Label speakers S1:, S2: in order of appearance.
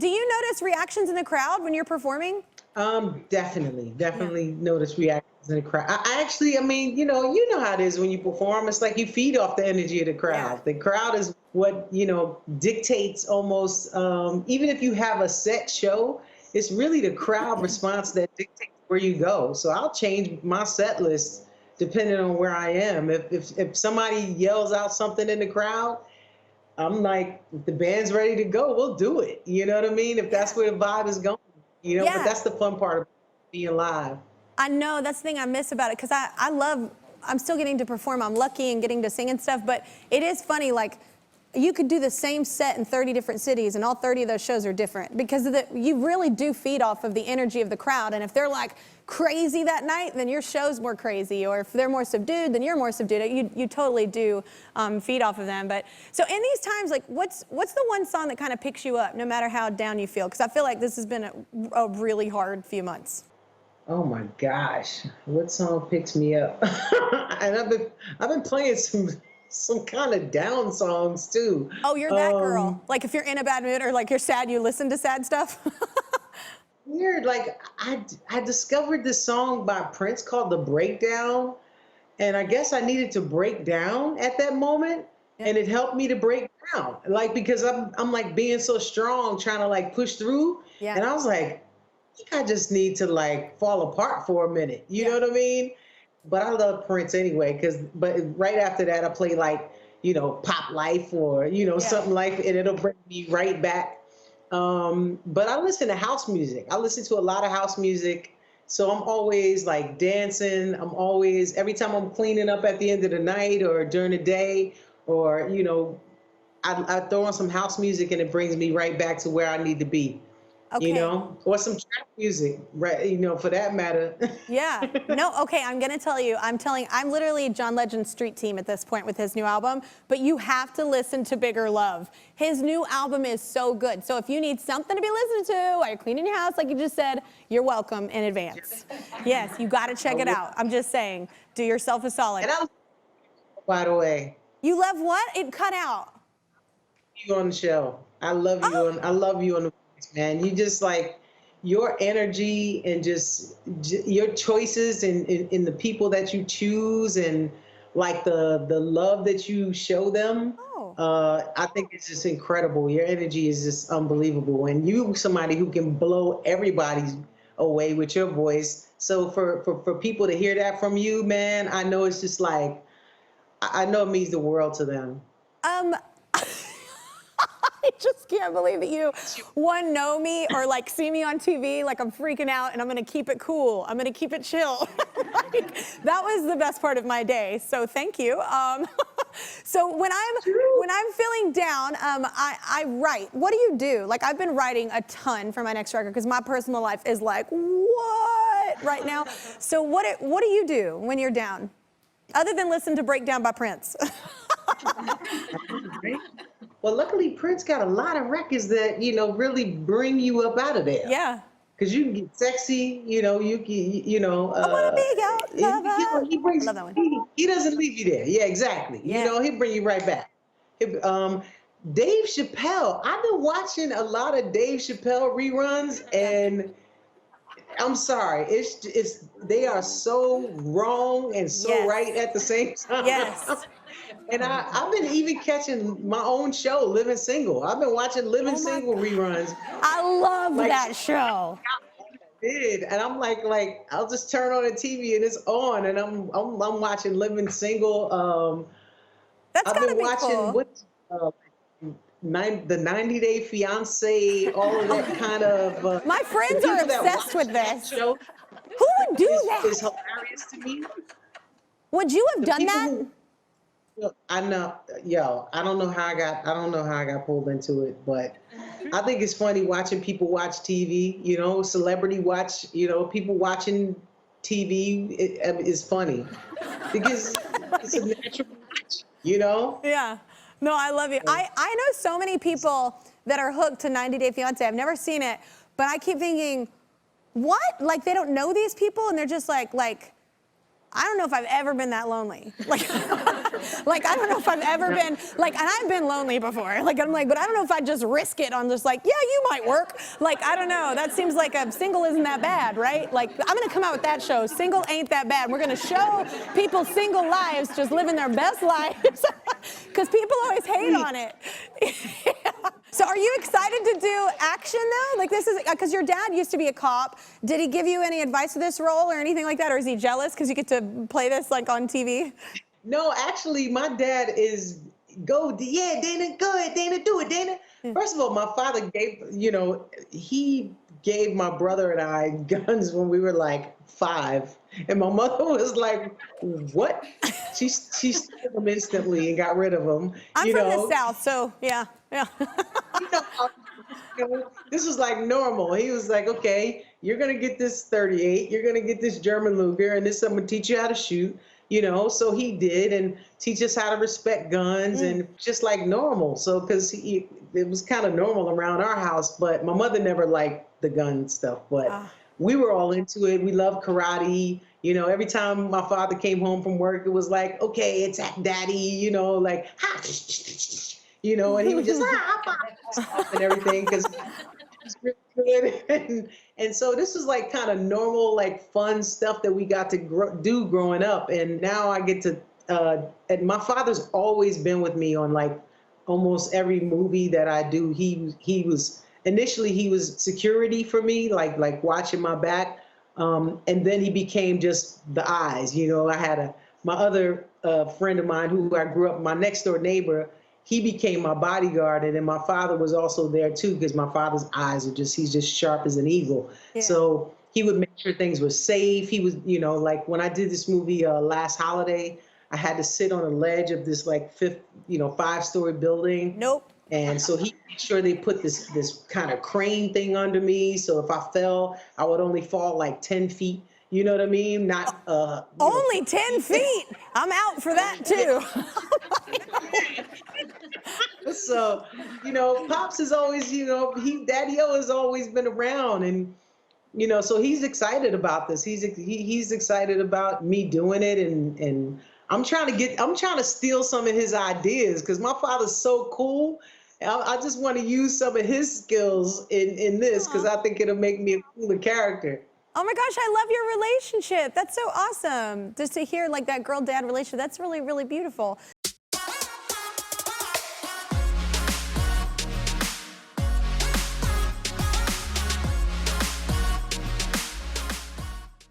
S1: do you notice reactions in the crowd when you're performing?
S2: Definitely notice reactions in the crowd. I actually, I mean, you know how it is when you perform. It's like you feed off the energy of the
S1: Yeah.
S2: crowd. The crowd is what, dictates almost, even if you have a set show, it's really the crowd response that dictates where you go. So I'll change my set list depending on where I am. If somebody yells out something in the crowd, I'm like, if the band's ready to go, we'll do it. You know what I mean? If that's
S1: Yeah.
S2: where the vibe is going, but
S1: Yeah.
S2: that's the fun part of being live.
S1: I know, that's the thing I miss about it, because I'm still getting to perform. I'm lucky and getting to sing and stuff, but it is funny, like, you could do the same set in 30 different cities, and all 30 of those shows are different, because you really do feed off of the energy of the crowd, and if they're like crazy that night, then your show's more crazy, or if they're more subdued, then you're more subdued. You totally do feed off of them. But so in these times, like, what's the one song that kind of picks you up no matter how down you feel? Because I feel like this has been a really hard few months.
S2: Oh my gosh, what song picks me up? And I've been playing some kind of down songs too.
S1: Oh, you're that girl. Like, if you're in a bad mood or like you're sad, you listen to sad stuff.
S2: Weird, like I discovered this song by Prince called "The Breakdown," and I guess I needed to break down at that moment, and it helped me to break down, like because I'm like being so strong, trying to like push through,
S1: Yeah.
S2: and I was like, I think I just need to like fall apart for a minute. You know what I mean? But I love Prince anyway, but right after that I play like, Pop Life or, something like, and it'll bring me right back. But I listen to house music. I listen to a lot of house music. So I'm always like dancing. Every time I'm cleaning up at the end of the night or during the day, or, I throw on some house music and it brings me right back to where I need to be.
S1: Okay.
S2: Or some trap music, right? For that matter.
S1: Yeah. No, okay, I'm gonna tell you, I'm literally John Legend's street team at this point with his new album, but you have to listen to Bigger Love. His new album is so good. So if you need something to be listening to while you're cleaning your house, like you just said, you're welcome in advance. Yes, you gotta check it out. I'm just saying, do yourself a solid.
S2: And by the way.
S1: You love what? It cut out.
S2: You on the show. I love you I love you on the man. You just like your energy and just your choices and in the people that you choose and like the love that you show them. I think it's just incredible. Your energy is just unbelievable, and you somebody who can blow everybody away with your voice. So for people to hear that from you, man, I know it's just like I know it means the world to them.
S1: I just can't believe that you, one, know me or like see me on TV, like I'm freaking out and I'm gonna keep it cool. I'm gonna keep it chill. Like, that was the best part of my day, so thank you. So when I'm feeling down, I write. What do you do? Like, I've been writing a ton for my next record because my personal life is like, what right now? So what do you do when you're down? Other than listen to Breakdown by Prince.
S2: Well, luckily Prince got a lot of records that, really bring you up out of there.
S1: Yeah.
S2: Because you can get sexy, you can,
S1: I wanna be your lover.
S2: He brings,
S1: I love that one.
S2: he doesn't leave you there. Yeah, exactly.
S1: Yeah.
S2: He'll bring you right back. Dave Chappelle, I've been watching a lot of Dave Chappelle reruns, and I'm sorry, they are so wrong and so right at the same time.
S1: Yes.
S2: And I've been even catching my own show, Living Single. I've been watching Living Single reruns.
S1: I love that show.
S2: And I'm like I'll just turn on the TV and it's on, and I'm watching Living Single.
S1: That's
S2: I've been watching
S1: cool.
S2: The 90-Day Fiance, all of that kind of.
S1: My friends are obsessed with this.
S2: Show
S1: Who would do that?
S2: It's hilarious to me.
S1: Would you have done that?
S2: I know, I don't know how I got pulled into it, but I think it's funny watching people watch TV, celebrity watch, people watching TV is funny because it's a natural watch,
S1: Yeah. No, I love you. I know so many people that are hooked to 90 Day Fiance. I've never seen it, but I keep thinking, what? Like, they don't know these people and they're just like, I don't know if I've ever been that lonely. Like, like I don't know if I've ever been, like, and I've been lonely before. Like, I'm like, but I don't know if I'd just risk it on just like, yeah, you might work. Like, I don't know. That seems like a single isn't that bad, right? Like, I'm gonna come out with that show, Single Ain't That Bad. We're gonna show people's single lives just living their best lives. Because people always hate on it. So are you excited to do action though? Like this is, because your dad used to be a cop. Did he give you any advice for this role or anything like that? Or is he jealous because you get to play this like on TV?
S2: No, actually, my dad is yeah, Dana, go ahead, Dana, do it, Dana. First of all, my father gave, he gave my brother and I guns when we were like 5. And my mother was like, what? She stole them instantly and got rid of them.
S1: I'm from the South, so yeah.
S2: You know, this was like normal. He was like, okay, you're going to get this 38. You're going to get this German Luger, and this I'm going to teach you how to shoot. So he did, and teach us how to respect guns and just like normal. So, because it was kind of normal around our house, but my mother never liked the gun stuff, but we were all into it. We loved karate. Every time my father came home from work, it was like, okay, it's daddy, like, ha, and he would just, and everything, because it's really good. And so this was like kind of normal, like fun stuff that we got to do growing up. And now I get to, and my father's always been with me on like almost every movie that I do. He was, initially he was security for me, like watching my back. And then he became just the eyes. I had my other friend of mine who I grew up, my next door neighbor, he became my bodyguard, and then my father was also there too, because my father's eyes are he's just sharp as an eagle. Yeah. So he would make sure things were safe. He was, like when I did this movie last holiday, I had to sit on a ledge of this like 5-story building.
S1: Nope.
S2: And so he made sure they put this kind of crane thing under me. So if I fell, I would only fall like 10 feet. You know what I mean? Not
S1: only 10 feet. I'm out for that too.
S2: So, Pops is always, Daddy-O has always been around, and so he's excited about this. He's excited about me doing it, and I'm trying to steal some of his ideas because my father's so cool. I just want to use some of his skills in this because I think it'll make me a cooler character.
S1: Oh my gosh, I love your relationship. That's so awesome. Just to hear like that girl-dad relationship, that's really, really beautiful.